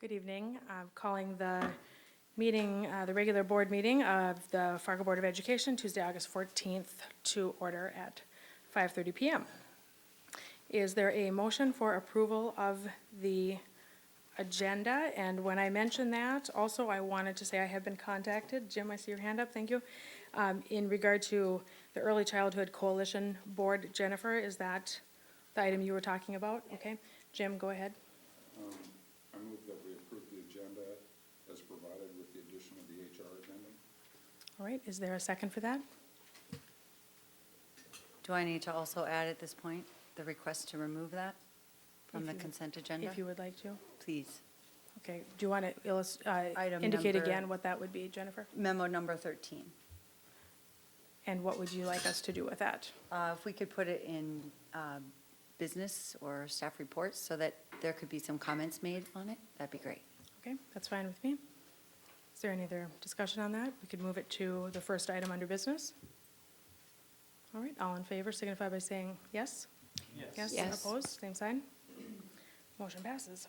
Good evening. I'm calling the meeting, the regular board meeting of the Fargo Board of Education, Tuesday, August 14th, to order at 5:30 PM. Is there a motion for approval of the agenda? And when I mention that, also, I wanted to say I have been contacted. Jim, I see your hand up, thank you. In regard to the Early Childhood Coalition Board. Jennifer, is that the item you were talking about? Okay. Jim, go ahead. I move that we approve the agenda as provided with the addition of the HR addendum. All right, is there a second for that? Do I need to also add at this point the request to remove that from the If you- consent agenda? If you would like to. Please. Okay, do you want to Item indicate number- again what that would be, Jennifer? Memo number 13. And what would you like us to do with that? If we could put it in business or staff reports so that there could be some comments made on it, that'd be great. Okay, that's fine with me. Is there any other discussion on that? We could move it to the first item under business. All right, all in favor signify by saying yes. Yes. Yes. Opposed, same sign. Motion passes.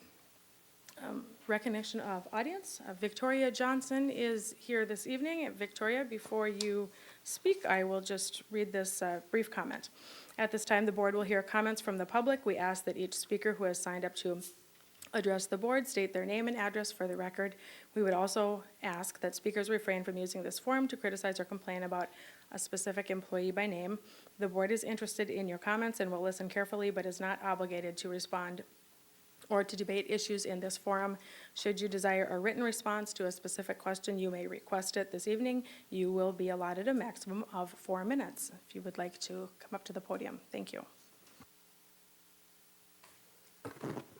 Recognition of audience. Victoria Johnson is here this evening. Victoria, before you speak, I will just read this brief comment. At this time, the board will hear comments from the public. We ask that each speaker who has signed up to address the board state their name and address for the record. We would also ask that speakers refrain from using this forum to criticize or complain about a specific employee by name. The board is interested in your comments and will listen carefully, but is not obligated to respond or to debate issues in this forum. Should you desire a written response to a specific question, you may request it this evening. You will be allotted a maximum of 4 minutes. If you would like to come up to the podium, thank you.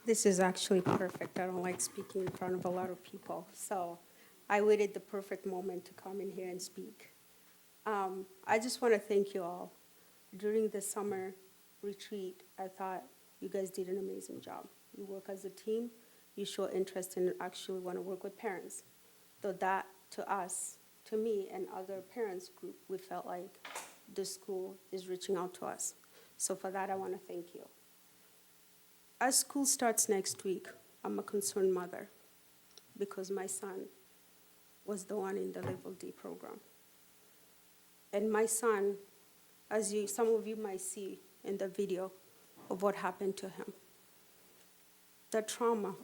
This is actually perfect. I don't like speaking in front of a lot of people. So I waited the perfect moment to come in here and speak. I just want to thank you all. During the summer retreat, I thought you guys did an amazing job. You work as a team. You show interest and actually want to work with parents. Though that, to us, to me and other parents group, we felt like the school is reaching out to us. So for that, I want to thank you. As school starts next week, I'm a concerned mother because my son was the one in the Level D program. And my son, as some of you might see in the video of what happened to him, the trauma,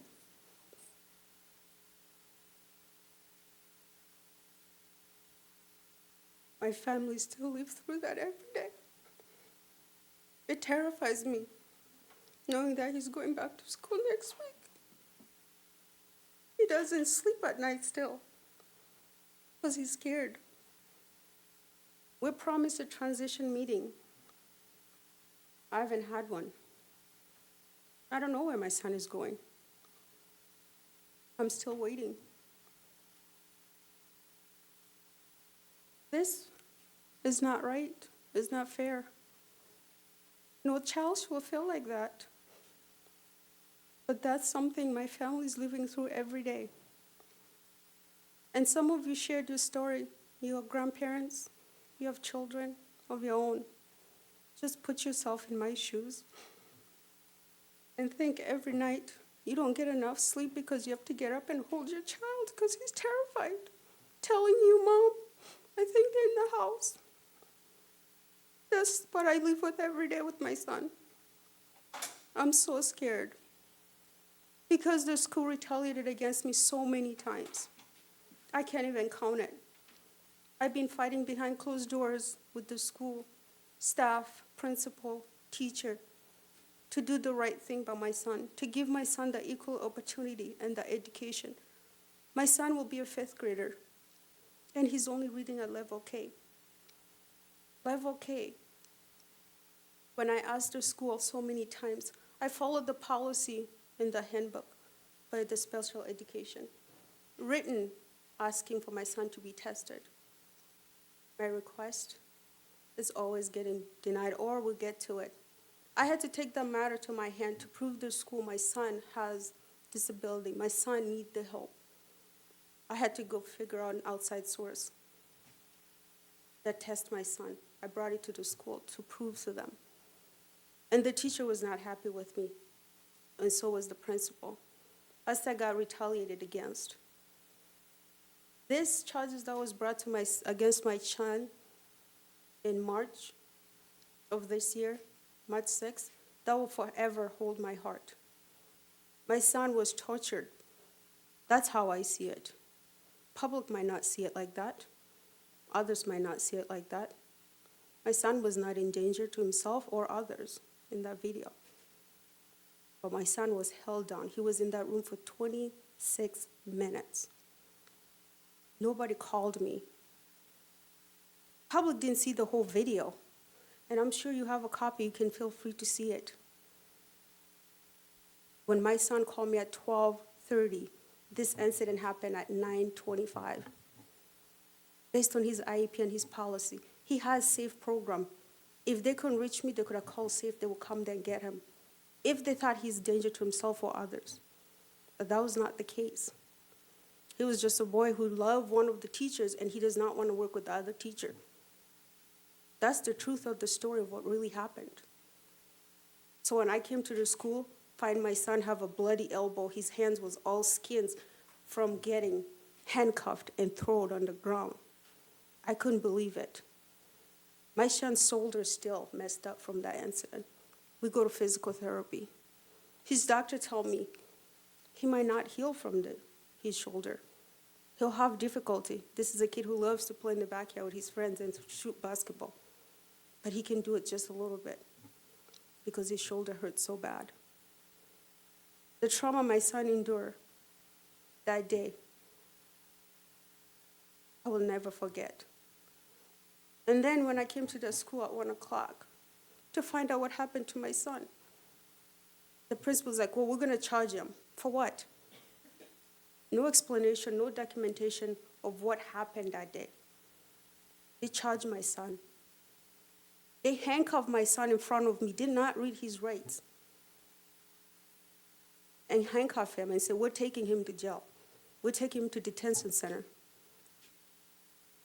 my family still lives through that every day. It terrifies me, knowing that he's going back to school next week. He doesn't sleep at night still because he's scared. We're promised a transition meeting. I haven't had one. I don't know where my son is going. I'm still waiting. This is not right. It's not fair. No child should feel like that. But that's something my family is living through every day. And some of you shared your story. You have grandparents, you have children of your own. Just put yourself in my shoes and think every night you don't get enough sleep because you have to get up and hold your child because he's terrified, telling you, Mom, I think they're in the house. That's what I live with every day with my son. I'm so scared because the school retaliated against me so many times. I can't even count it. I've been fighting behind closed doors with the school, staff, principal, teacher, to do the right thing by my son, to give my son the equal opportunity and the education. My son will be a 5th grader, and he's only reading at level K. Level K. When I asked the school so many times, I followed the policy in the handbook by the special education, written asking for my son to be tested. My request is always getting denied, or we'll get to it. I had to take the matter to my hand to prove to the school my son has disability. My son needs the help. I had to go figure out an outside source that test my son. I brought it to the school to prove to them. And the teacher was not happy with me, and so was the principal. as I got retaliated against. These charges that was brought to against my son in March of this year, March 6th, that will forever hold my heart. My son was tortured. That's how I see it. Public might not see it like that. Others might not see it like that. My son was not in danger to himself or others in that video. But my son was held down. He was in that room for 26 minutes. Nobody called me. Public didn't see the whole video. And I'm sure you have a copy. You can feel free to see it. When my son called me at 12:30, this incident happened at 9:25. Based on his IEP and his policy, he has SAFE program. If they couldn't reach me, they could have called SAFE. They would come there and get him. If they thought he's a danger to himself or others. But that was not the case. He was just a boy who loved one of the teachers, and he does not want to work with the other teacher. That's the truth of the story of what really happened. So when I came to the school, find my son have a bloody elbow, his hands was all skins from getting handcuffed and thrown on the ground. I couldn't believe it. My son's shoulder is still messed up from that incident. We go to physical therapy. His doctor told me he might not heal from his shoulder. He'll have difficulty. This is a kid who loves to play in the backyard with his friends and to shoot basketball. But he can do it just a little bit because his shoulder hurts so bad. The trauma my son endured that day, I will never forget. And then when I came to the school at 1 o'clock to find out what happened to my son, the principal was like, well, we're going to charge him. For what? No explanation, no documentation of what happened that day. They charged my son. They handcuffed my son in front of me, did not read his rights, and handcuffed him and said, we're taking him to jail. We're taking him to detention center.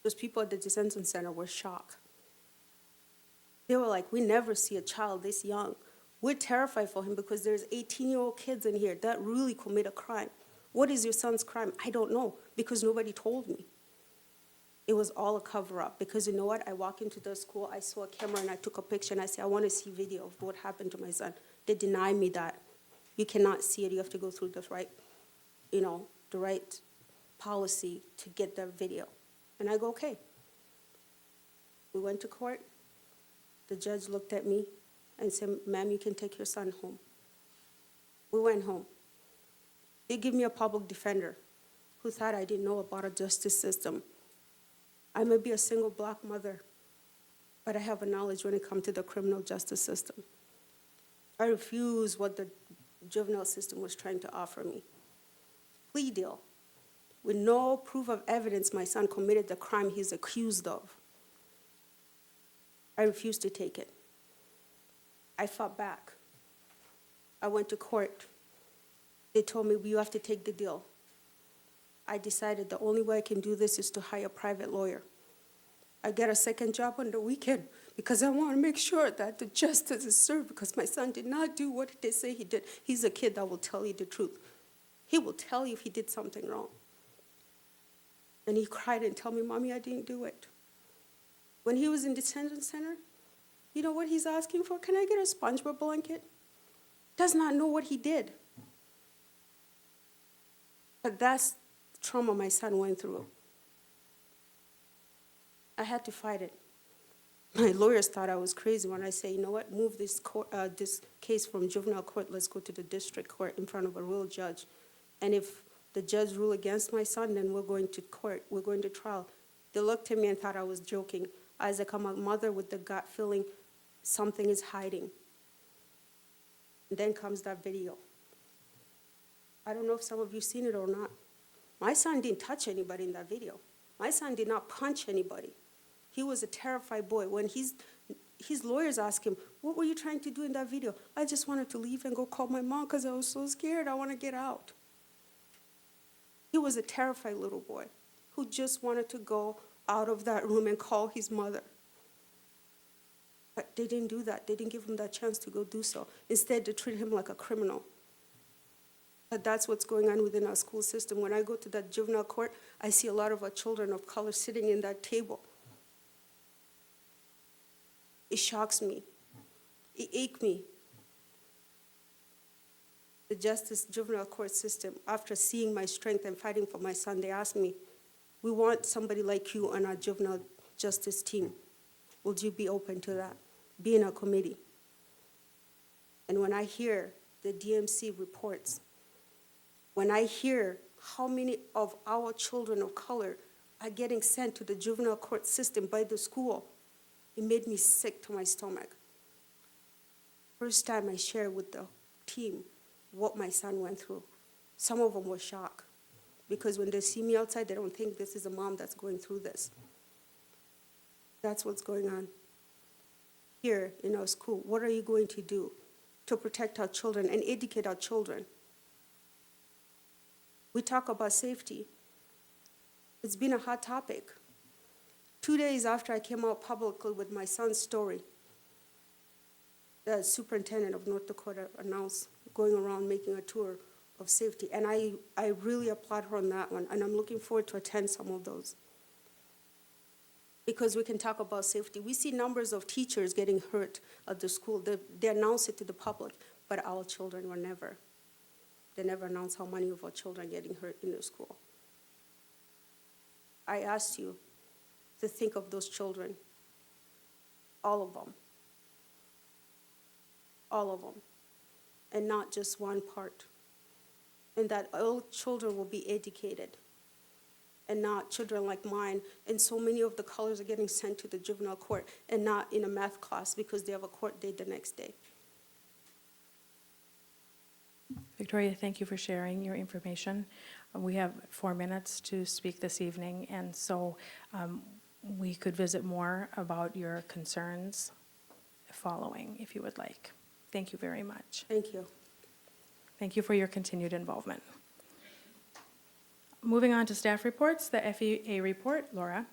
Those people at the detention center were shocked. They were like, we never see a child this young. We're terrified for him because there's 18-year-old kids in here that really commit a crime. What is your son's crime? I don't know, because nobody told me. It was all a cover-up, because you know what? I walked into the school, I saw a camera, and I took a picture, and I said, I want to see video of what happened to my son. They denied me that. You cannot see it. You have to go through the right policy to get the video. And I go, okay. We went to court. The judge looked at me and said, ma'am, you can take your son home. We went home. They give me a public defender who thought I didn't know about a justice system. I may be a single black mother, but I have a knowledge when it comes to the criminal justice system. I refuse what the juvenile system was trying to offer me. Plea deal. With no proof of evidence my son committed the crime he's accused of. I refused to take it. I fought back. I went to court. They told me, you have to take the deal. I decided the only way I can do this is to hire a private lawyer. I get a second job on the weekend because I want to make sure that the justice is served, because my son did not do what they say he did. He's a kid that will tell you the truth. He will tell you if he did something wrong. And he cried and told me, Mommy, I didn't do it. When he was in detention center, you know what he's asking for? Can I get a SpongeBob blanket? Does not know what he did. But that's the trauma my son went through. I had to fight it. My lawyers thought I was crazy when I say, you know what, move this case from juvenile court, let's go to the district court in front of a real judge. And if the judge ruled against my son, then we're going to court, we're going to trial. They looked at me and thought I was joking. As I come, a mother with the gut feeling something is hiding. And then comes that video. I don't know if some of you seen it or not. My son didn't touch anybody in that video. My son did not punch anybody. He was a terrified boy. When his lawyers asked him, what were you trying to do in that video? I just wanted to leave and go call my mom because I was so scared. I want to get out. He was a terrified little boy who just wanted to go out of that room and call his mother. But they didn't do that. They didn't give him that chance to go do so. Instead, they treated him like a criminal. But that's what's going on within our school system. When I go to that juvenile court, I see a lot of our children of color sitting in that table. It shocks me. It aches me. The justice juvenile court system, after seeing my strength and fighting for my son, they asked me, we want somebody like you on our juvenile justice team. Would you be open to that? Be in a committee. And when I hear the DMC reports, when I hear how many of our children of color are getting sent to the juvenile court system by the school, it made me sick to my stomach. First time I shared with the team what my son went through. Some of them were shocked because when they see me outside, they don't think this is a mom that's going through this. That's what's going on here in our school. What are you going to do to protect our children and educate our children? We talk about safety. It's been a hot topic. 2 days after I came out publicly with my son's story, the superintendent of North Dakota announced going around making a tour of safety. And I really applaud her on that one, and I'm looking forward to attend some of those. Because we can talk about safety. We see numbers of teachers getting hurt at the school. They announce it to the public, but our children were never. They never announce how many of our children are getting hurt in the school. I asked you to think of those children, all of them, and not just one part, and that all children will be educated, and not children like mine. And so many of the colors are getting sent to the juvenile court and not in a math class because they have a court date the next day. Victoria, thank you for sharing your information. We have 4 minutes to speak this evening, and so we could visit more about your concerns following, if you would like. Thank you very much. Thank you. Thank you for your continued involvement. Moving on to staff reports, the FEA report, Laura.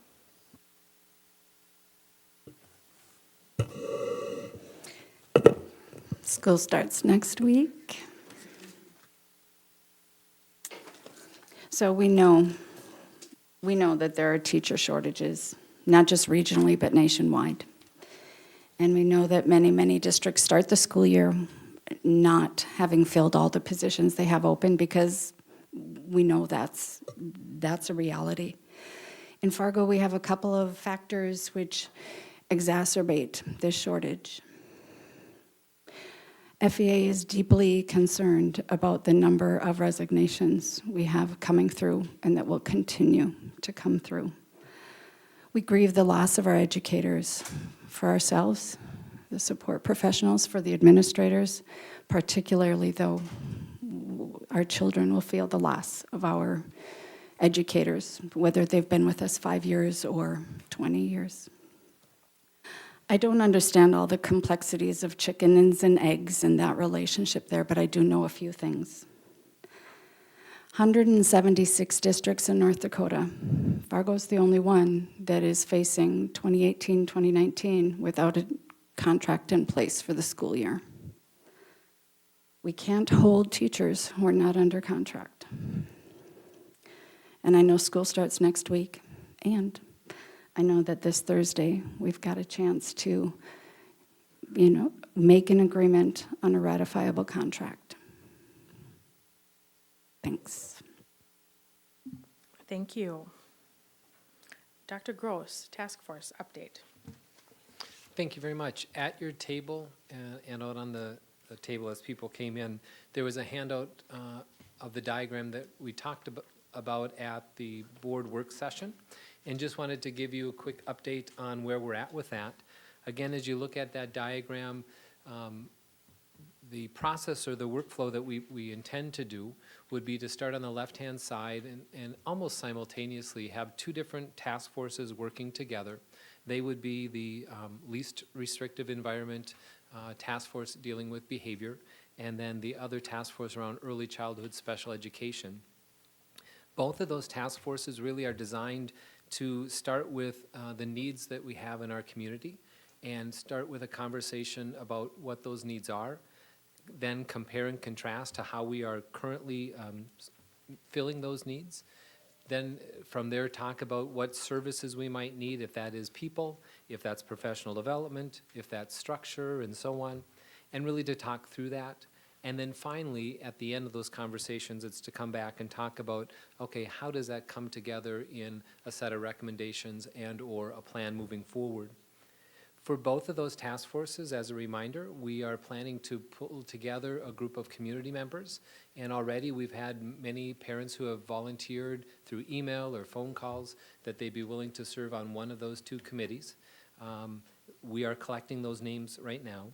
School starts next week. So we know that there are teacher shortages, not just regionally, but nationwide. And we know that many, many districts start the school year not having filled all the positions they have open because we know that's a reality. In Fargo, we have a couple of factors which exacerbate this shortage. FEA is deeply concerned about the number of resignations we have coming through and that will continue to come through. We grieve the loss of our educators, for ourselves, the support professionals, for the administrators, particularly though our children will feel the loss of our educators, whether they've been with us 5 years or 20 years. I don't understand all the complexities of chickens and eggs and that relationship there, but I do know a few things. 176 districts in North Dakota. Fargo's the only one that is facing 2018-2019 without a contract in place for the school year. We can't hold teachers who are not under contract. And I know school starts next week, and I know that this Thursday we've got a chance to, make an agreement on a ratifiable contract. Thanks. Thank you. Dr. Gross, task force update. Thank you very much. At your table and out on the table as people came in, there was a handout of the diagram that we talked about at the board work session, and just wanted to give you a quick update on where we're at with that. Again, as you look at that diagram, the process or the workflow that we intend to do would be to start on the left-hand side and almost simultaneously have 2 different task forces working together. They would be the least restrictive environment task force dealing with behavior, and then the other task force around early childhood special education. Both of those task forces really are designed to start with the needs that we have in our community and start with a conversation about what those needs are, then compare and contrast to how we are currently filling those needs. Then from there, talk about what services we might need, if that is people, if that's professional development, if that's structure, and so on, and really to talk through that. And then finally, at the end of those conversations, it's to come back and talk about, okay, how does that come together in a set of recommendations and/or a plan moving forward? For both of those task forces, as a reminder, we are planning to pull together a group of community members. And already we've had many parents who have volunteered through email or phone calls that they'd be willing to serve on one of those two committees. We are collecting those names right now.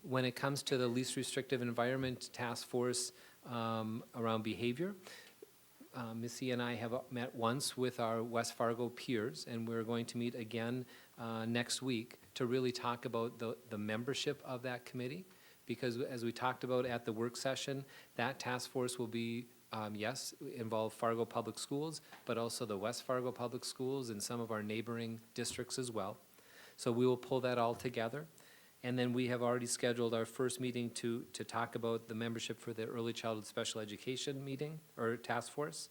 When it comes to the least restrictive environment task force around behavior, Missy and I have met once with our West Fargo peers, and we're going to meet again next week to really talk about the membership of that committee. Because as we talked about at the work session, that task force will be, yes, involve Fargo Public Schools, but also the West Fargo Public Schools and some of our neighboring districts as well. So we will pull that all together. And then we have already scheduled our first meeting to talk about the membership for the Early Childhood Special Education meeting, or task force.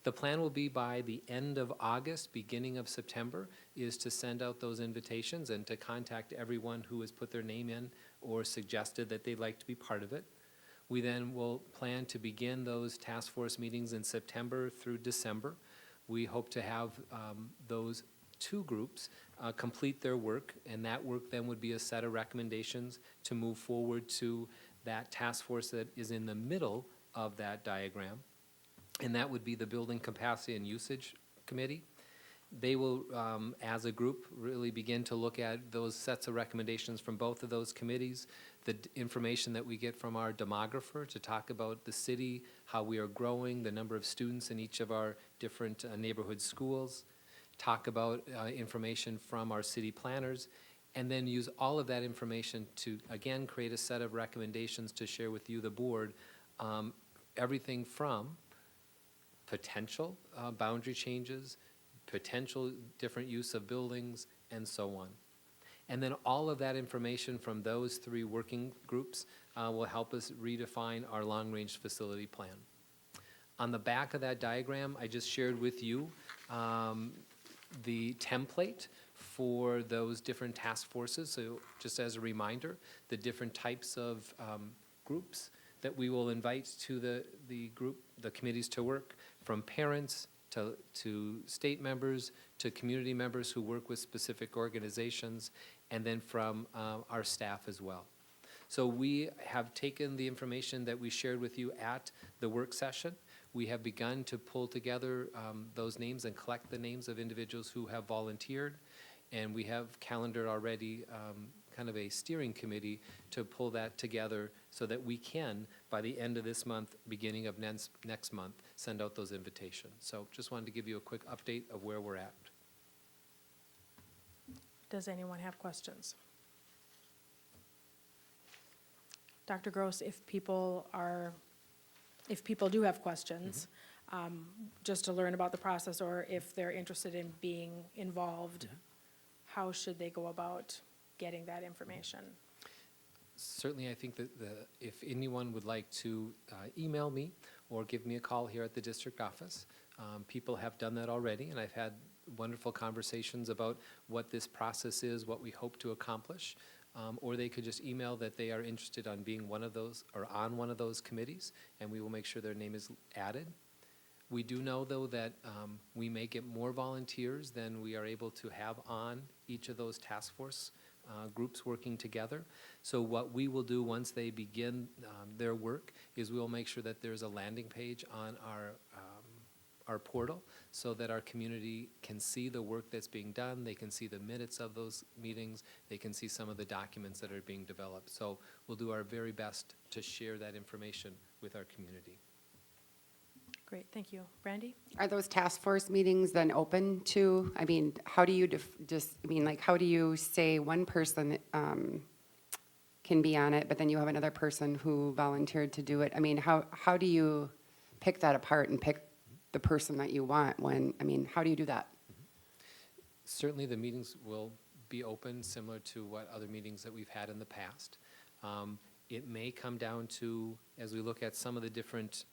The plan will be by the end of August, beginning of September, is to send out those invitations and to contact everyone who has put their name in or suggested that they'd like to be part of it. We then will plan to begin those task force meetings in September through December. We hope to have those two groups complete their work, and that work then would be a set of recommendations to move forward to that task force that is in the middle of that diagram, and that would be the Building Capacity and Usage Committee. They will, as a group, really begin to look at those sets of recommendations from both of those committees, the information that we get from our demographer to talk about the city, how we are growing, the number of students in each of our different neighborhood schools, talk about information from our city planners, and then use all of that information to, again, create a set of recommendations to share with you, the board, everything from potential boundary changes, potential different use of buildings, and so on. And then all of that information from those three working groups will help us redefine our long-range facility plan. On the back of that diagram, I just shared with you the template for those different task forces. So just as a reminder, the different types of groups that we will invite to the committees to work, from parents to state members to community members who work with specific organizations, and then from our staff as well. So we have taken the information that we shared with you at the work session. We have begun to pull together those names and collect the names of individuals who have volunteered, and we have calendared already kind of a steering committee to pull that together so that we can, by the end of this month, beginning of next month, send out those invitations. So just wanted to give you a quick update of where we're at. Does anyone have questions? Dr. Gross, if people do have questions, just to learn about the process, or if they're interested in being involved, how should they go about getting that information? Certainly, I think that if anyone would like to email me or give me a call here at the district office, people have done that already, and I've had wonderful conversations about what this process is, what we hope to accomplish. Or they could just email that they are interested on being one of those or on one of those committees, and we will make sure their name is added. We do know, though, that we may get more volunteers than we are able to have on each of those task force groups working together. So what we will do once they begin their work is we will make sure that there's a landing page on our portal so that our community can see the work that's being done, they can see the minutes of those meetings, they can see some of the documents that are being developed. So we'll do our very best to share that information with our community. Great, thank you. Brandy? Are those task force meetings then open to, I mean, how do you how do you say one person can be on it, but then you have another person who volunteered to do it? I mean, how do you pick that apart and pick the person that you want how do you do that? Certainly the meetings will be open, similar to what other meetings that we've had in the past. It may come down to, as we look at some of the different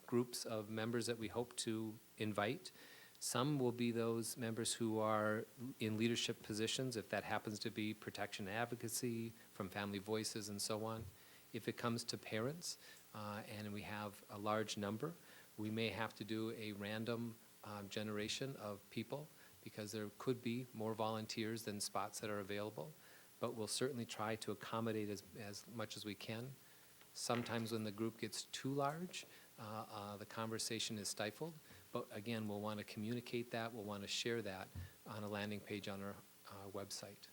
groups of members that we hope to invite, some will be those members who are in leadership positions, if that happens to be protection and advocacy, from Family Voices and so on. If it comes to parents, and we have a large number, we may have to do a random generation of people, because there could be more volunteers than spots that are available. But we'll certainly try to accommodate as much as we can. Sometimes when the group gets too large, the conversation is stifled. But again, we'll want to communicate that, we'll want to share that on a landing page on our website.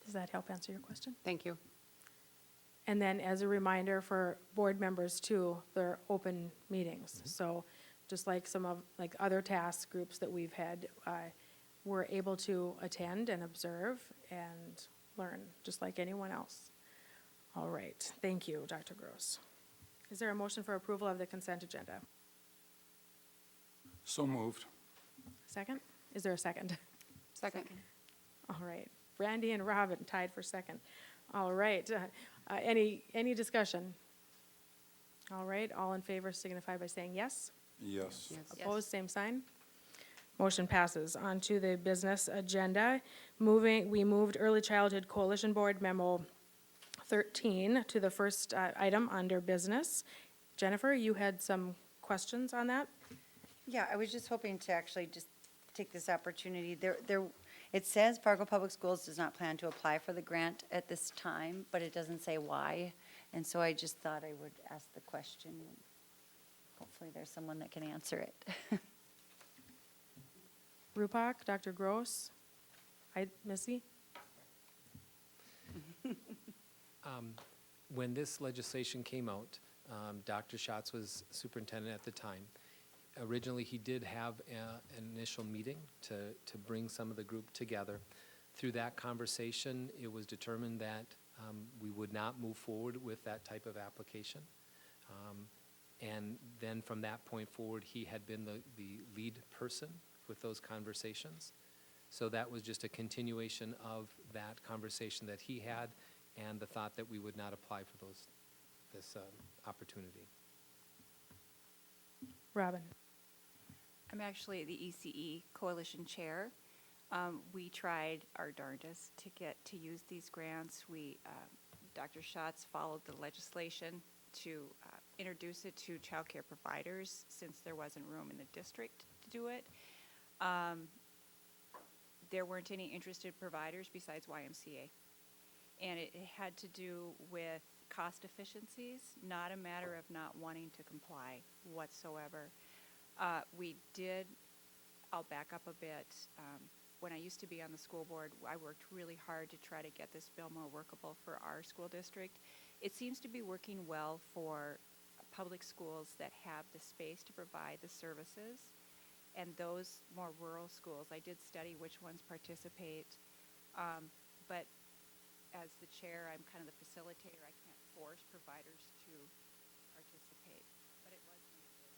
Does that help answer your question? Thank you. And then as a reminder for board members too, they're open meetings. So just like like other task groups that we've had, we're able to attend and observe and learn, just like anyone else. All right, thank you, Dr. Gross. Is there a motion for approval of the consent agenda? So moved. Second? Is there a second? Second. All right, Brandy and Robin tied for second. All right, any discussion? All right, all in favor signify by saying yes. Yes. Opposed, same sign. Motion passes. On to the business agenda. We moved Early Childhood Coalition Board Memo 13 to the first item under business. Jennifer, you had some questions on that? Yeah, I was just hoping to actually just take this opportunity. It says Fargo Public Schools does not plan to apply for the grant at this time, but it doesn't say why. And so I just thought I would ask the question. Hopefully there's someone that can answer it. Rupak, Dr. Gross, Missy? When this legislation came out, Dr. Schatz was superintendent at the time. Originally, he did have an initial meeting to bring some of the group together. Through that conversation, it was determined that we would not move forward with that type of application. And then from that point forward, he had been the lead person with those conversations. So that was just a continuation of that conversation that he had and the thought that we would not apply for this opportunity. Robin? I'm actually the ECE Coalition Chair. We tried our darndest to get to use these grants. Dr. Schatz followed the legislation to introduce it to child care providers since there wasn't room in the district to do it. There weren't any interested providers besides YMCA. And it had to do with cost efficiencies, not a matter of not wanting to comply whatsoever. I'll back up a bit. When I used to be on the school board, I worked really hard to try to get this bill more workable for our school district. It seems to be working well for public schools that have the space to provide the services, and those more rural schools. I did study which ones participate, but as the chair, I'm kind of the facilitator. I can't force providers to participate, but it was made available.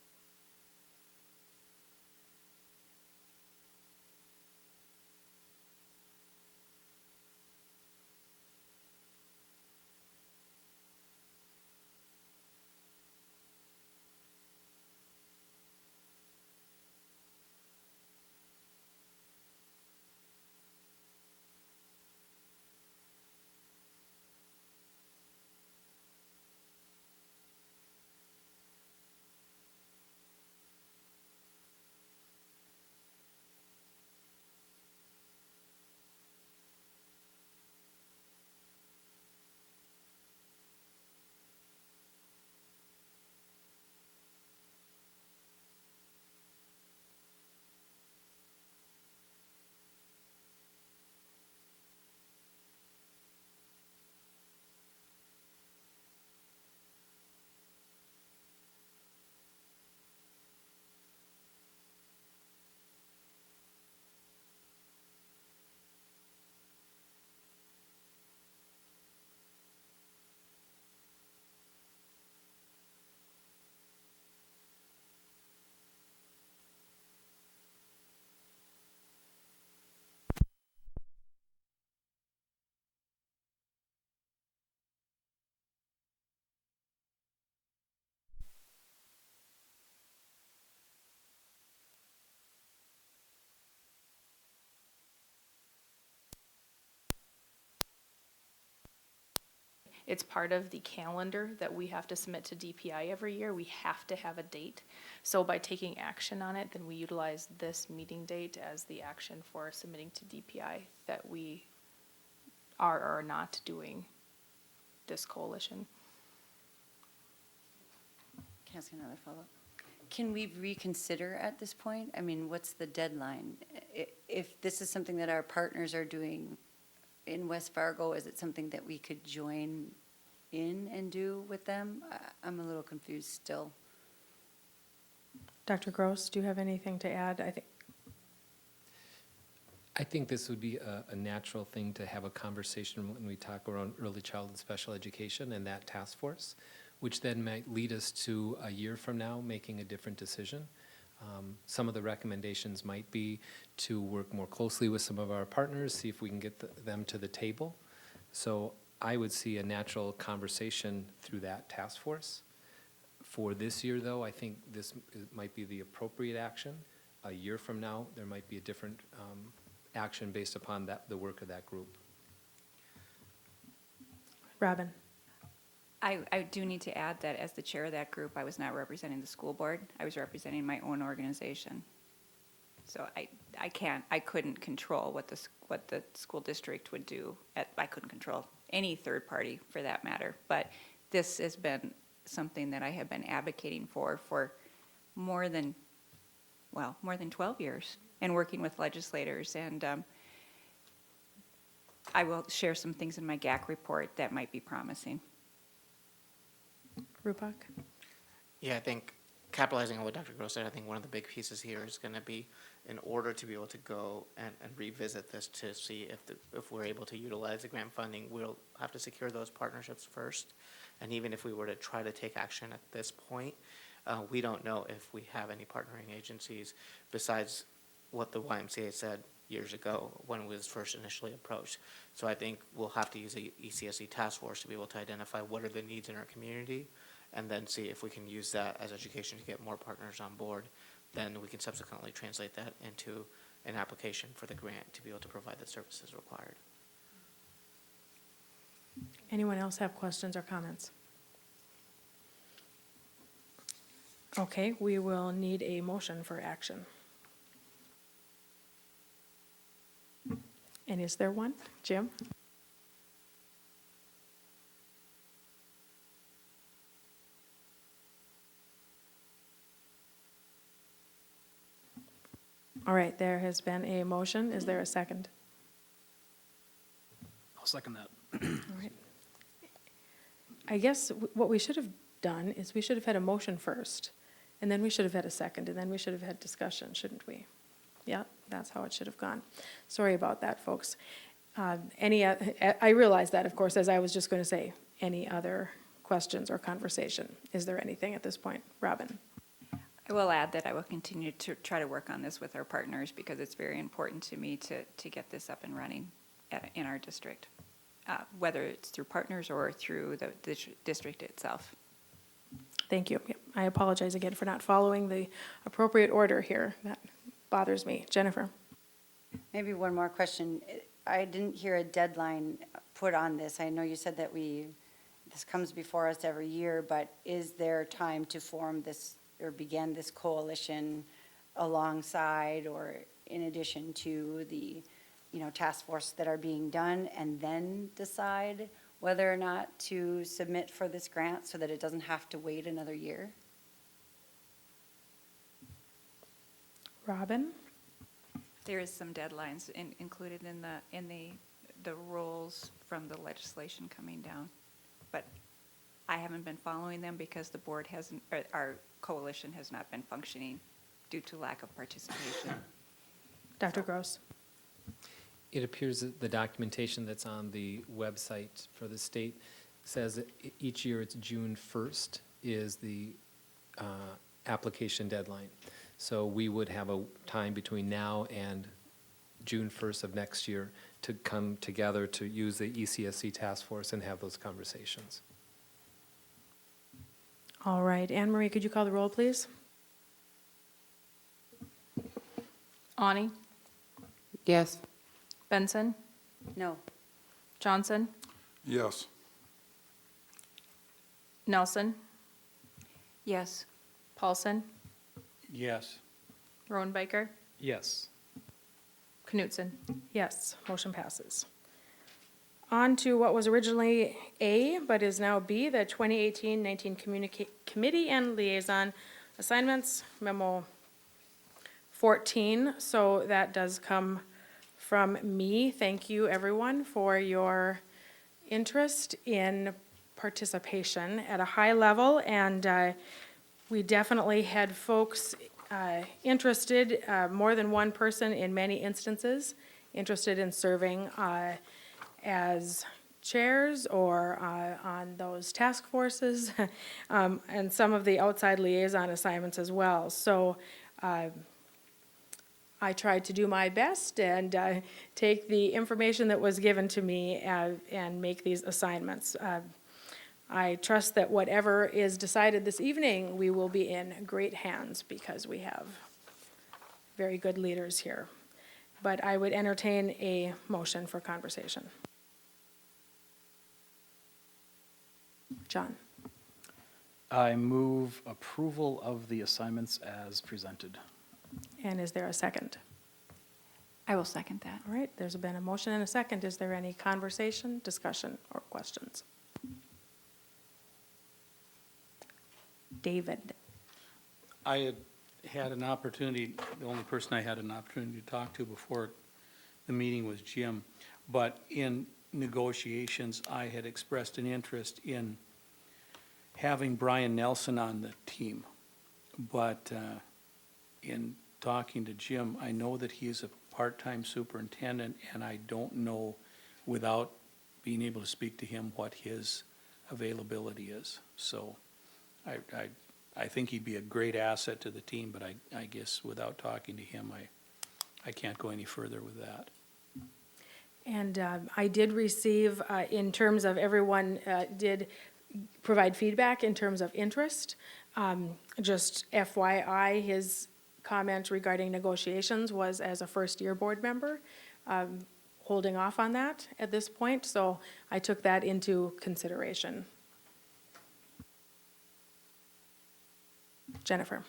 It's part of the calendar that we have to submit to DPI every year. We have to have a date. So by taking action on it, then we utilize this meeting date as the action for submitting to DPI that we are or are not doing this coalition. Can I ask another follow-up? Can we reconsider at this point? I mean, what's the deadline? If this is something that our partners are doing in West Fargo, is it something that we could join in and do with them? I'm a little confused still. Dr. Gross, do you have anything to add? I think this would be a natural thing to have a conversation when we talk around early childhood special education and that task force, which then might lead us to a year from now making a different decision. Some of the recommendations might be to work more closely with some of our partners, see if we can get them to the table. So I would see a natural conversation through that task force. For this year, though, I think this might be the appropriate action. A year from now, there might be a different action based upon the work of that group. Robin? I do need to add that as the chair of that group, I was not representing the school board. I was representing my own organization. So I couldn't control what the school district would do. I couldn't control any third party for that matter. But this has been something that I have been advocating for more than 12 years and working with legislators. And I will share some things in my GAC report that might be promising. Rupak? Yeah, I think capitalizing on what Dr. Gross said, I think one of the big pieces here is going to be in order to be able to go and revisit this to see if we're able to utilize the grant funding, we'll have to secure those partnerships first. And even if we were to try to take action at this point, we don't know if we have any partnering agencies besides what the YMCA said years ago when it was first initially approached. So I think we'll have to use the ECSE task force to be able to identify what are the needs in our community and then see if we can use that as education to get more partners on board. Then we can subsequently translate that into an application for the grant to be able to provide the services required. Anyone else have questions or comments? Okay, we will need a motion for action. And is there one? Jim? All right, there has been a motion. Is there a second? I'll second that. All right. I guess what we should have done is we should have had a motion first, and then we should have had a second, and then we should have had discussion, shouldn't we? Yeah, that's how it should have gone. Sorry about that, folks. I realize that, of course, as I was just going to say, any other questions or conversation? Is there anything at this point? Robin? I will add that I will continue to try to work on this with our partners because it's very important to me to get this up and running in our district, whether it's through partners or through the district itself. Thank you. Yep, I apologize again for not following the appropriate order here. That bothers me. Jennifer? Maybe one more question. I didn't hear a deadline put on this. I know you said that this comes before us every year, but is there time to form this or begin this coalition alongside or in addition to the, task force that are being done and then decide whether or not to submit for this grant so that it doesn't have to wait another year? Robin? There is some deadlines included in the rules from the legislation coming down, but I haven't been following them because the board hasn't, or our coalition has not been functioning due to lack of participation. Dr. Gross? It appears that the documentation that's on the website for the state says that each year it's June 1st is the application deadline. So we would have a time between now and June 1st of next year to come together to use the ECSC task force and have those conversations. All right. Anne Marie, could you call the roll, please? Ani? Yes. Benson? No. Johnson? Yes. Nelson, Yes. Paulson, Yes. Roenbiker, Yes. Knutson. Yes, motion passes. On to what was originally A, but is now B, the 2018-19 Committee and Liaison Assignments, Memo 14. So that does come from me. Thank you, everyone, for your interest in participation at a high level. And we definitely had folks interested, more than one person in many instances, interested in serving as chairs or on those task forces, and some of the outside liaison assignments as well. So I tried to do my best and take the information that was given to me and make these assignments. I trust that whatever is decided this evening, we will be in great hands because we have very good leaders here. But I would entertain a motion for conversation. John, I move approval of the assignments as presented. and is there a second? I will second that. All right, there's been a motion and a second. Is there any conversation, discussion, or questions? David, I had an opportunity, the only person I had an opportunity to talk to before the meeting was Jim. But in negotiations, I had expressed an interest in having Brian Nelson on the team. But in talking to Jim, I know that he is a part-time superintendent, and I don't know, without being able to speak to him, what his availability is. So I think he'd be a great asset to the team, but I guess without talking to him, I can't go any further with that. and I did receive, in terms of everyone did provide feedback in terms of interest. Just FYI, his comment regarding negotiations was as a first-year board member, holding off on that at this point, so I took that into consideration. Jennifer.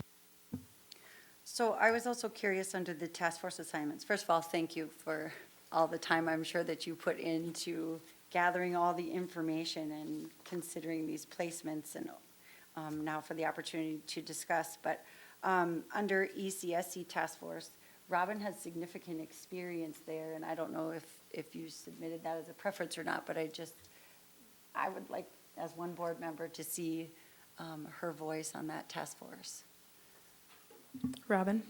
So I was also curious under the task force assignments. First of all, thank you for all the time I'm sure that you put into gathering all the information and considering these placements, and now for the opportunity to discuss. But under ECSC task force, Robin has significant experience there, and I don't know if you submitted that as a preference or not, but I would like, as one board member, to see her voice on that task force. Robin?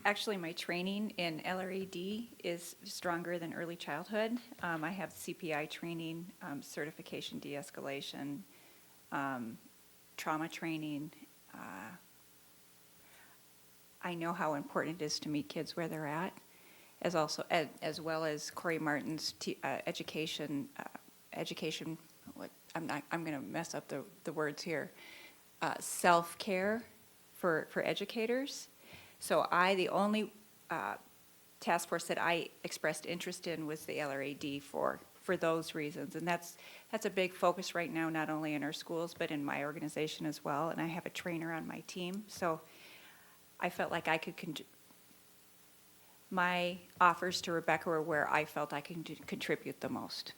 Actually, my training in LRAD is stronger than early childhood. I have CPI training, certification de-escalation, trauma training. I know how important it is to meet kids where they're at, as well as Corey Martin's education. I'm going to mess up the words here. Self-care for educators. So the only task force that I expressed interest in was the LRAD for those reasons. And that's a big focus right now, not only in our schools, but in my organization as well. And I have a trainer on my team. So I felt like I could, my offers to Rebecca were where I felt I could contribute the most.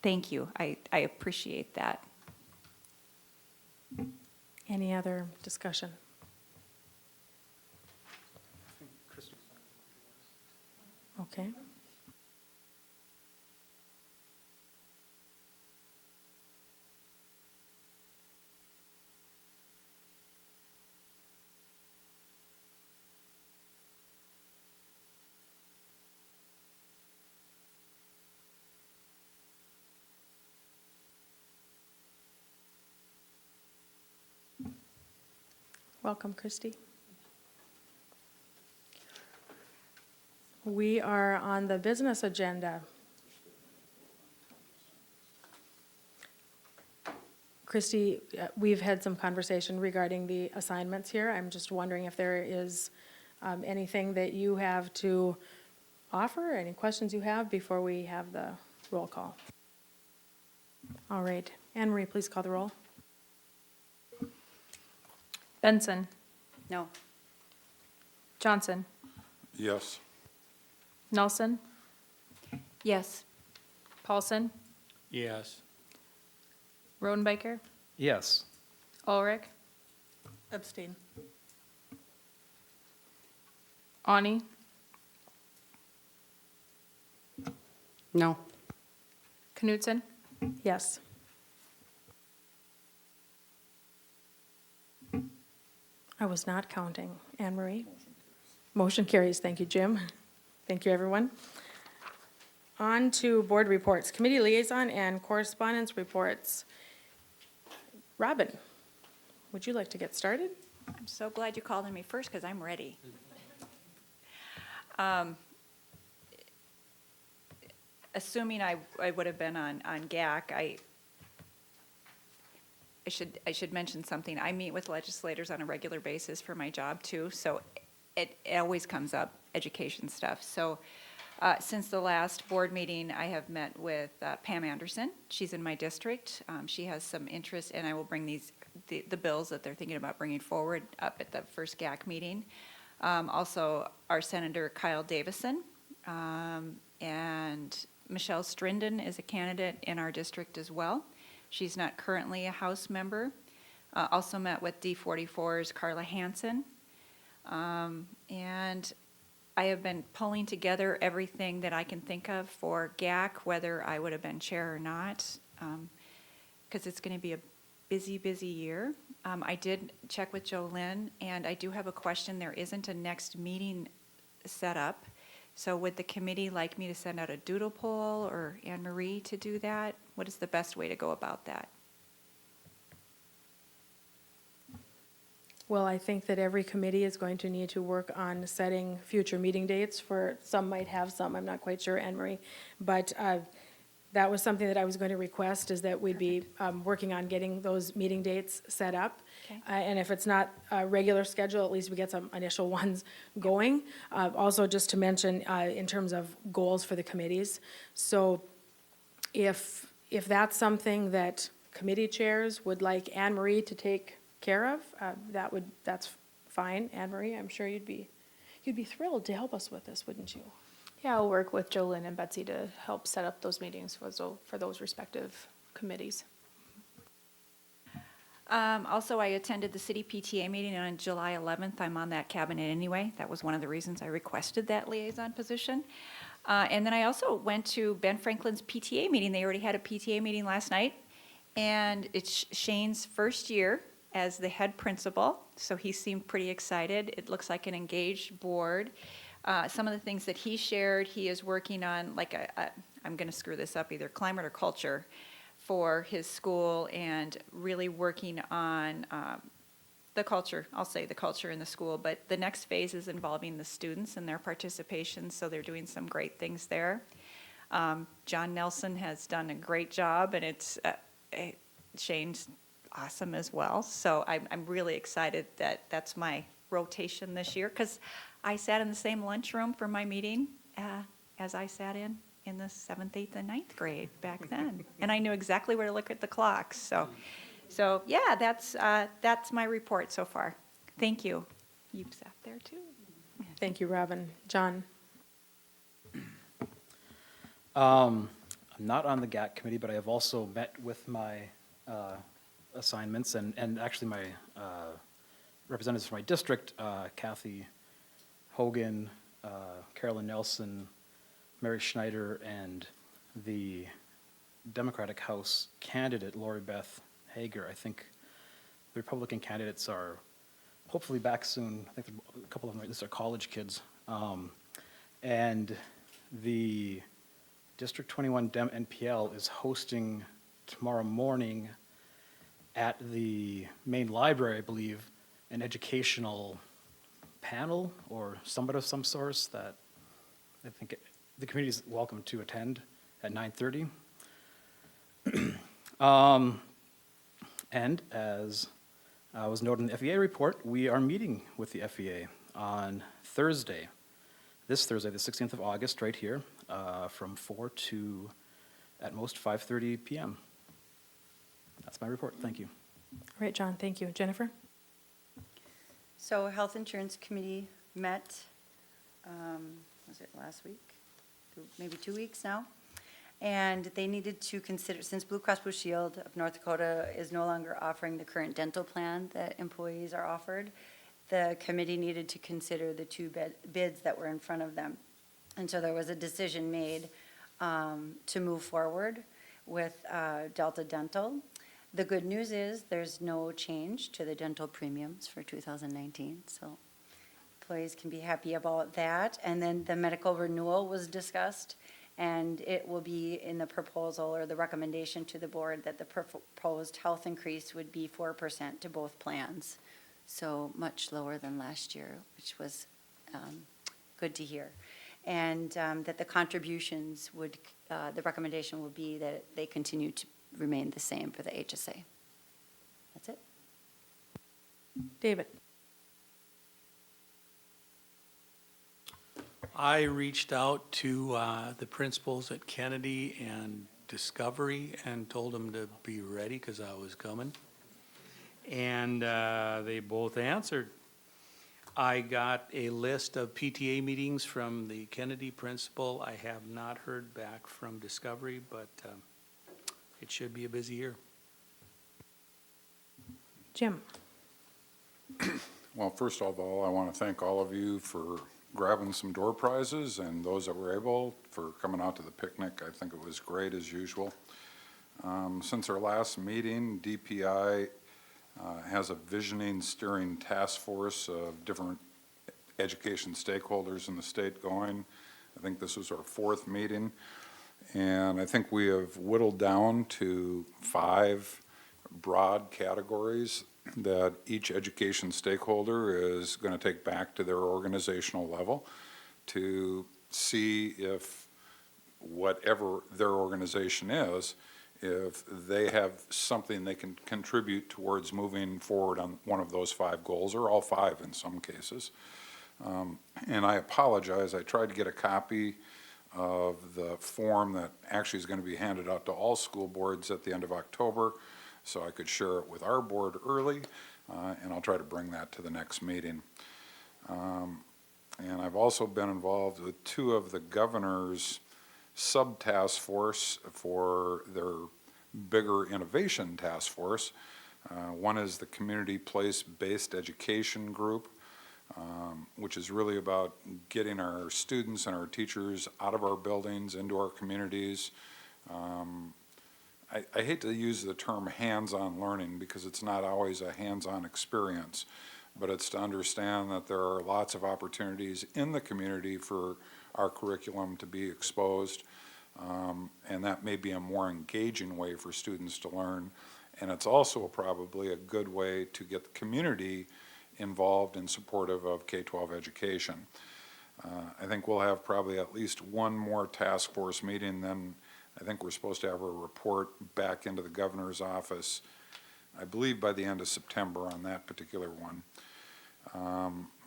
Thank you. I appreciate that. Any other discussion? Okay. Welcome, Christy. We are on the business agenda. Christy, we've had some conversation regarding the assignments here. I'm just wondering if there is anything that you have to offer, any questions you have before we have the roll call. All right. Anne Marie, please call the roll. Benson, No. Johnson, Yes. Nelson, Yes. Paulson, Yes. Rodenbacher, Yes. Ulrich, Abstain. Ani, No. Knutson, Yes. I was not counting. Anne Marie? Motion carries. Thank you, Jim. Thank you, everyone. On to board reports, committee liaison and correspondence reports. Robin, would you like to get started? I'm so glad you called on me first because I'm ready. Assuming I would have been on GAC, I should mention something. I meet with legislators on a regular basis for my job too, so it always comes up, education stuff. So since the last board meeting, I have met with Pam Anderson. She's in my district. She has some interest, and I will bring the bills that they're thinking about bringing forward up at the first GAC meeting. Also, our Senator Kyle Davison, and Michelle Strinden is a candidate in our district as well. She's not currently a House member. Also met with D44's Carla Hansen. And I have been pulling together everything that I can think of for GAC, whether I would have been chair or not, because it's going to be a busy, busy year. I did check with Jo Lynn, and I do have a question. There isn't a next meeting set up. So would the committee like me to send out a doodle poll or Anne Marie to do that? What is the best way to go about that? Well, I think that every committee is going to need to work on setting future meeting dates for, some might have some, I'm not quite sure, Anne Marie. But that was something that I was going to request, is that we'd be working on getting those meeting dates set up. Okay. And if it's not a regular schedule, at least we get some initial ones going. Also, just to mention, in terms of goals for the committees. So if that's something that committee chairs would like Anne Marie to take care of, that's fine. Anne Marie, I'm sure you'd be thrilled to help us with this, wouldn't you? Yeah, I'll work with Jolynn and Betsy to help set up those meetings for those respective committees. Also, I attended the city PTA meeting on July 11th. I'm on that cabinet anyway. That was one of the reasons I requested that liaison position. And then I also went to Ben Franklin's PTA meeting. They already had a PTA meeting last night. And it's Shane's first year as the head principal, so he seemed pretty excited. It looks like an engaged board. Some of the things that he shared, he is working on, like I'm going to screw this up, either climate or culture for his school, and really working on the culture, I'll say the culture in the school, but the next phase is involving the students and their participation, so they're doing some great things there. John Nelson has done a great job, and Shane's awesome as well. So I'm really excited that that's my rotation this year, because I sat in the same lunchroom for my meeting as I sat in the 7th, 8th, and 9th grade back then. And I knew exactly where to look at the clocks. So yeah, that's my report so far. Thank you. You sat there too. Thank you, Robin. John? I'm not on the GAC committee, but I have also met with my assignments and actually my representatives from my district, Kathy Hogan, Carolyn Nelson, Mary Schneider, and the Democratic House candidate, Lori Beth Hager. I think the Republican candidates are hopefully back soon. I think a couple of them, these are college kids. And the District 21 Dem NPL is hosting tomorrow morning at the main library, I believe, an educational panel or summit of some sort that I think the community is welcome to attend at 9:30. And as was noted in the FEA report, we are meeting with the FEA on Thursday, this Thursday, the 16th of August, right here, from 4 to at most 5:30 p.m. That's my report. Thank you. All right, John, thank you. Jennifer? So Health Insurance Committee met, was it last week? Maybe 2 weeks now? And they needed to consider, since Blue Cross Blue Shield of North Dakota is no longer offering the current dental plan that employees are offered, the committee needed to consider the two bids that were in front of them. And so there was a decision made to move forward with Delta Dental. The good news is there's no change to the dental premiums for 2019, so employees can be happy about that. And then the medical renewal was discussed, and it will be in the proposal or the recommendation to the board that the proposed health increase would be 4% to both plans. So much lower than last year, which was good to hear. And that the contributions would, the recommendation would be that they continue to remain the same for the HSA. That's it. David? I reached out to the principals at Kennedy and Discovery and told them to be ready because I was coming. And they both answered. I got a list of PTA meetings from the Kennedy principal. I have not heard back from Discovery, but it should be a busy year. Jim? Well, first of all, I want to thank all of you for grabbing some door prizes and those that were able for coming out to the picnic. I think it was great as usual. Since our last meeting, DPI has a visioning steering task force of different education stakeholders in the state going. I think this was our 4th meeting, and I think we have whittled down to 5 broad categories that each education stakeholder is going to take back to their organizational level to see if whatever their organization is, if they have something they can contribute towards moving forward on one of those 5 goals, or all 5 in some cases. And I apologize, I tried to get a copy of the form that actually is going to be handed out to all school boards at the end of October, so I could share it with our board early, and I'll try to bring that to the next meeting. And I've also been involved with 2 of the governor's sub-task force for their bigger innovation task force. One is the community place-based education group, which is really about getting our students and our teachers out of our buildings, into our communities. I hate to use the term hands-on learning because it's not always a hands-on experience, but it's to understand that there are lots of opportunities in the community for our curriculum to be exposed, and that may be a more engaging way for students to learn. And it's also probably a good way to get the community involved and supportive of K-12 education. I think we'll have probably at least one more task force meeting, then I think we're supposed to have a report back into the governor's office, I believe by the end of September on that particular one.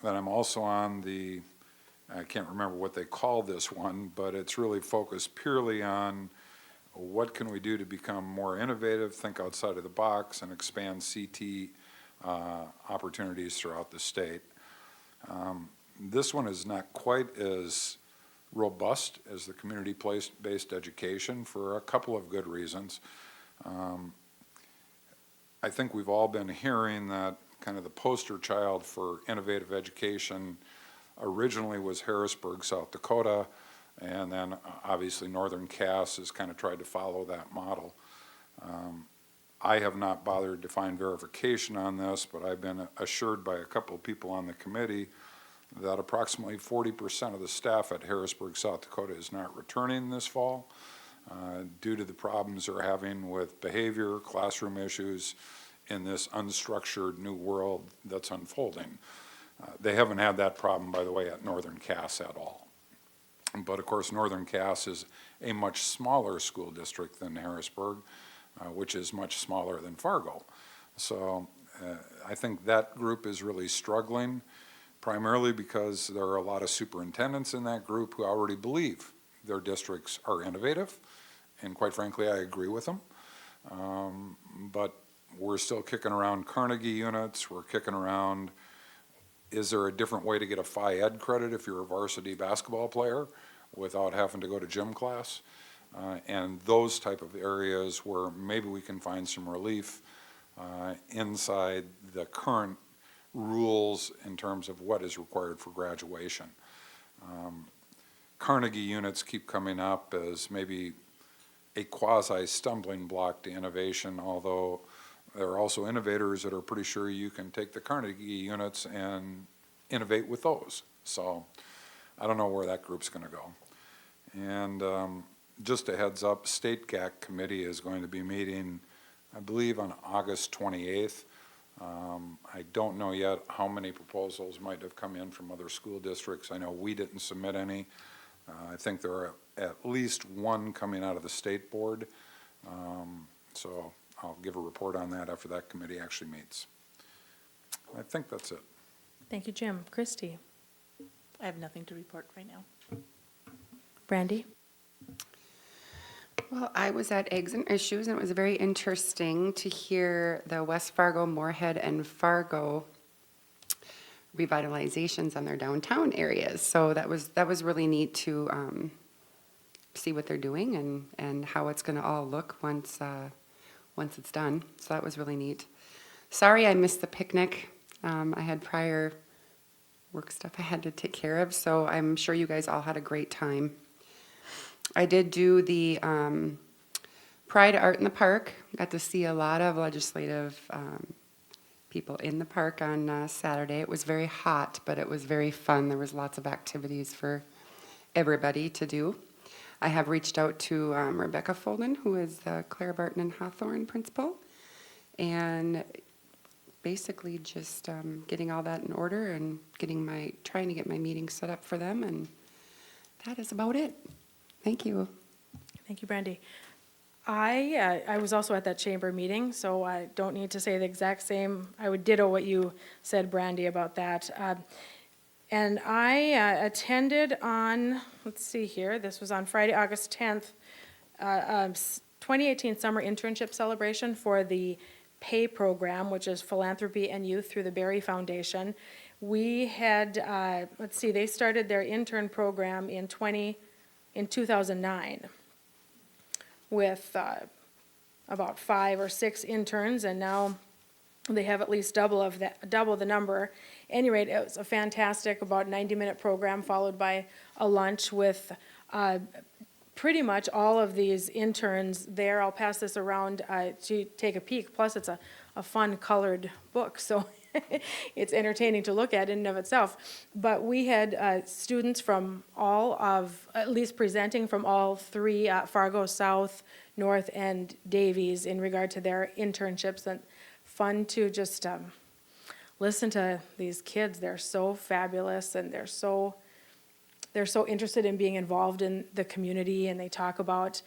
Then I'm also on the, I can't remember what they call this one, but it's really focused purely on what can we do to become more innovative, think outside of the box, and expand CT opportunities throughout the state. This one is not quite as robust as the community-based education for a couple of good reasons. I think we've all been hearing that kind of the poster child for innovative education originally was Harrisburg, South Dakota, and then obviously Northern Cass has kind of tried to follow that model. I have not bothered to find verification on this, but I've been assured by a couple of people on the committee that approximately 40% of the staff at Harrisburg, South Dakota is not returning this fall due to the problems they're having with behavior, classroom issues in this unstructured new world that's unfolding. They haven't had that problem, by the way, at Northern Cass at all. But of course, Northern Cass is a much smaller school district than Harrisburg, which is much smaller than Fargo. So I think that group is really struggling, primarily because there are a lot of superintendents in that group who already believe their districts are innovative, and quite frankly, I agree with them. But we're still kicking around Carnegie units, we're kicking around, is there a different way to get a Phi Ed credit if you're a varsity basketball player without having to go to gym class? And those type of areas where maybe we can find some relief inside the current rules in terms of what is required for graduation. Carnegie units keep coming up as maybe a quasi-stumbling block to innovation, although there are also innovators that are pretty sure you can take the Carnegie units and innovate with those. So I don't know where that group's going to go. And just a heads up, State GAC Committee is going to be meeting, I believe, on August 28th. I don't know yet how many proposals might have come in from other school districts. I know we didn't submit any. I think there are at least one coming out of the state board. So I'll give a report on that after that committee actually meets. I think that's it. Thank you, Jim. Christy? I have nothing to report right now. Brandy? Well, I was at Eggs and Issues, and it was very interesting to hear the West Fargo, Moorhead, and Fargo revitalizations on their downtown areas. So that was really neat to see what they're doing and how it's going to all look once it's done. So that was really neat. Sorry I missed the picnic. I had prior work stuff I had to take care of, so I'm sure you guys all had a great time. I did do the Pride Art in the Park. Got to see a lot of legislative people in the park on Saturday. It was very hot, but it was very fun. There was lots of activities for everybody to do. I have reached out to Rebecca Folden, who is the Claire Barton and Hawthorne principal, and basically just getting all that in order and trying to get my meeting set up for them, and that is about it. Thank you. Thank you, Brandy. I was also at that chamber meeting, so I don't need to say the exact same. I would ditto what you said, Brandy, about that. And I attended on, let's see here, this was on Friday, August 10th, 2018 Summer Internship Celebration for the PAY program, which is Philanthropy and Youth through the Berry Foundation. We had, let's see, they started their intern program in 2009 with about 5 or 6 interns, and now they have at least double the number. At any rate, it was a fantastic, about 90-minute program followed by a lunch with pretty much all of these interns there. I'll pass this around to take a peek. Plus, it's a fun colored book, so it's entertaining to look at in and of itself. But we had students from at least presenting from all 3, Fargo, South, North, and Davies in regard to their internships. And fun to just listen to these kids. They're so fabulous, and they're so interested in being involved in the community, and they talk about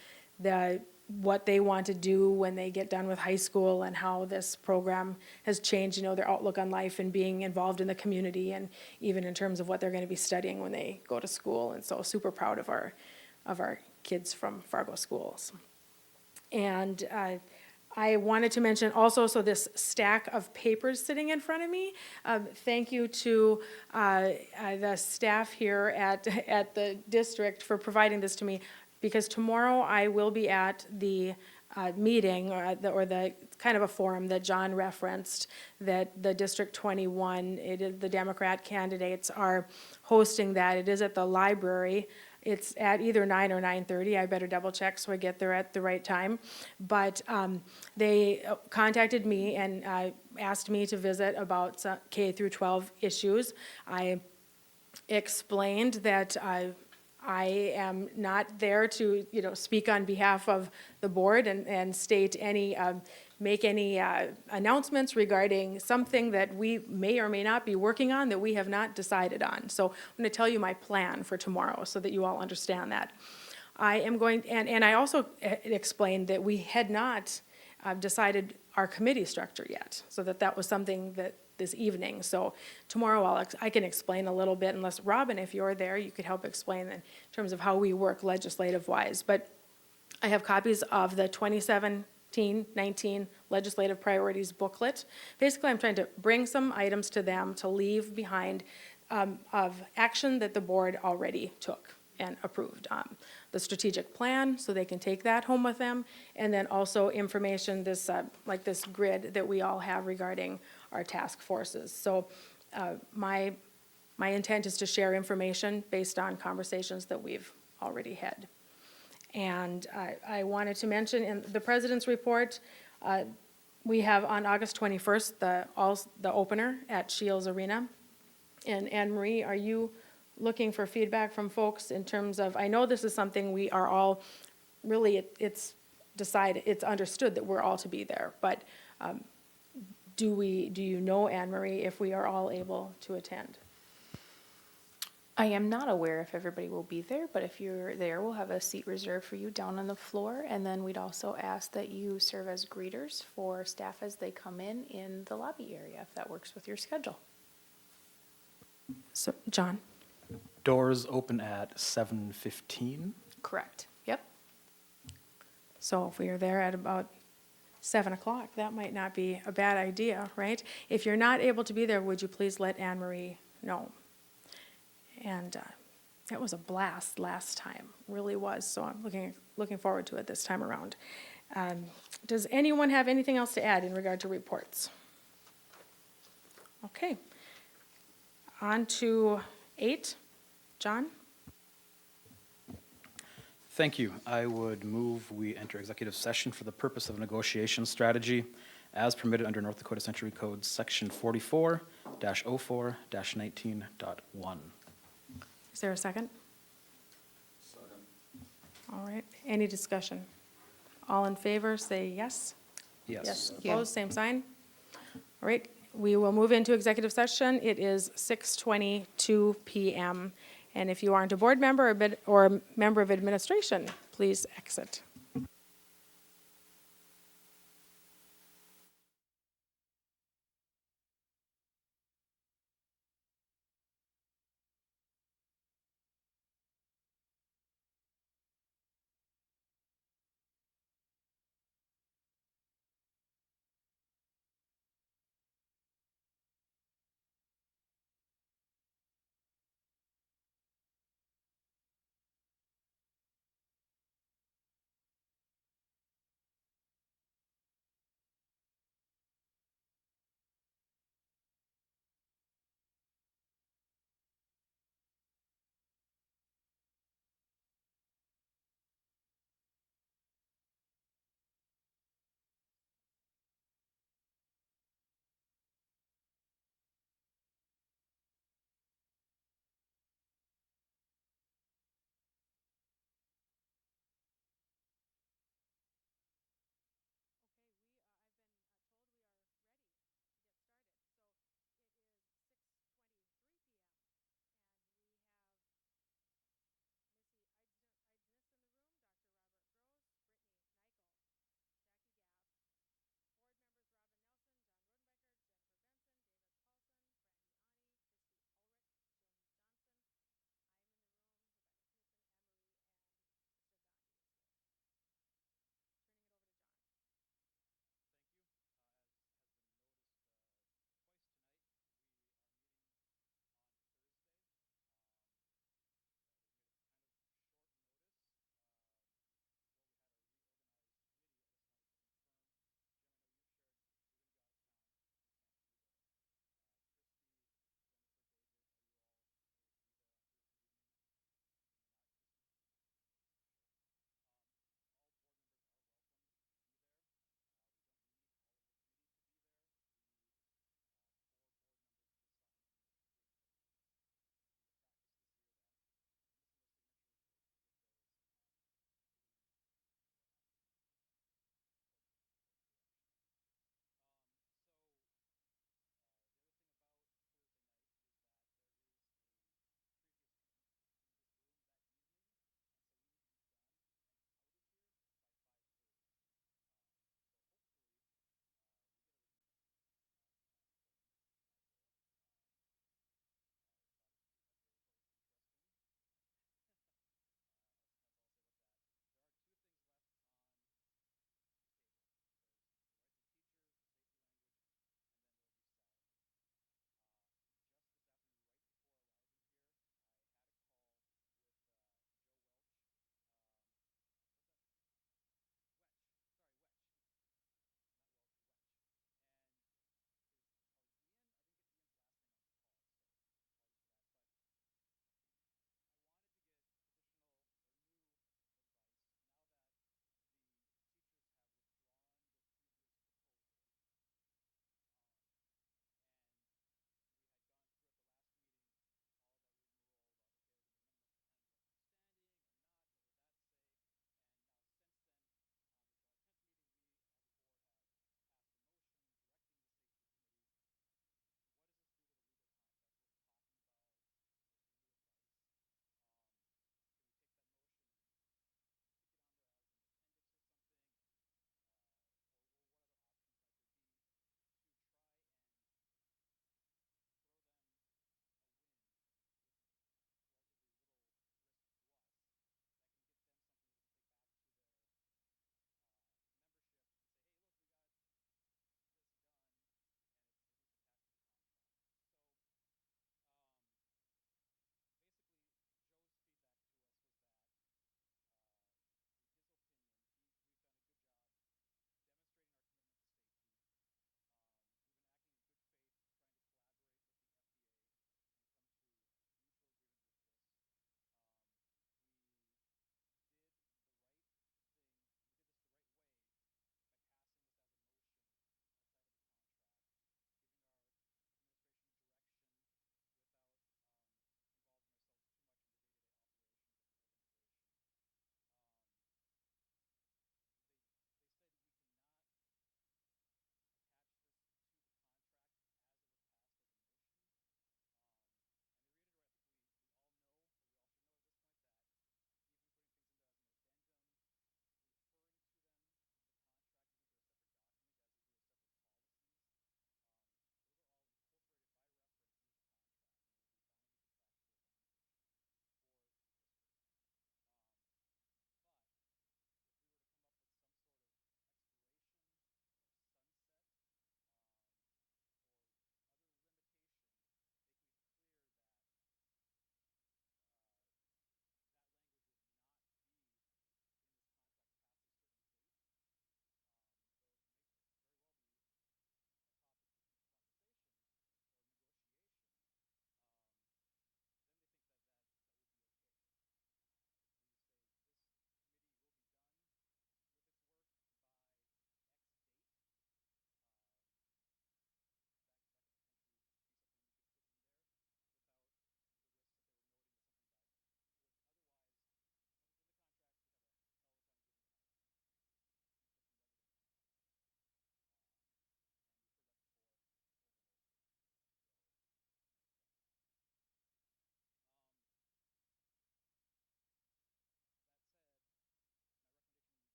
what they want to do when they get done with high school and how this program has changed, their outlook on life and being involved in the community, and even in terms of what they're going to be studying when they go to school. And so super proud of our kids from Fargo schools. And I wanted to mention also, so this stack of papers sitting in front of me, thank you to the staff here at the district for providing this to me, because tomorrow I will be at the meeting or the kind of a forum that John referenced, that the District 21, the Democrat candidates are hosting that. It is at the library. It's at either 9 or 9:30. I better double check so I get there at the right time. But they contacted me and asked me to visit about K through 12 issues. I explained that I am not there to, speak on behalf of the board and state make any announcements regarding something that we may or may not be working on that we have not decided on. So I'm going to tell you my plan for tomorrow so that you all understand that. I am going, and I also explained that we had not decided our committee structure yet, so that was something that this evening. So tomorrow I can explain a little bit, unless Robin, if you're there, you could help explain in terms of how we work legislative-wise. But I have copies of the 2017 18, 19 legislative priorities booklet. Basically, I'm trying to bring some items to them to leave behind of action that the board already took and approved. The strategic plan, so they can take that home with them, and then also information, this, like this grid that we all have regarding our task forces. So my intent is to share information based on conversations that we've already had. And I wanted to mention in the president's report, we have on August 21st, the opener at Shields Arena. And Anne Marie, are you looking for feedback from folks in terms of, I know this is something we are all, really, it's decided, it's understood that we're all to be there, but do you know, Anne Marie, if we are all able to attend? I am not aware if everybody will be there, but if you're there, we'll have a seat reserved for you down on the floor. And then we'd also ask that you serve as greeters for staff as they come in the lobby area, if that works with your schedule. So, John? Doors open at 7:15. Correct. Yep. So if we are there at about 7 o'clock, that might not be a bad idea, right? If you're not able to be there, would you please let Anne Marie know? And it was a blast last time, really was. So I'm looking forward to it this time around. Does anyone have anything else to add in regard to reports? Okay. On to 8. John? Thank you. I would move we enter executive session for the purpose of negotiation strategy as permitted under North Dakota Century Code Section 44-04-19.1. Is there a second? Second. All right. Any discussion? All in favor, say yes. Yes. Opposed, same sign. All right. We will move into executive session. It is 6:22 p.m. And if you aren't a board member or a member of administration, please exit.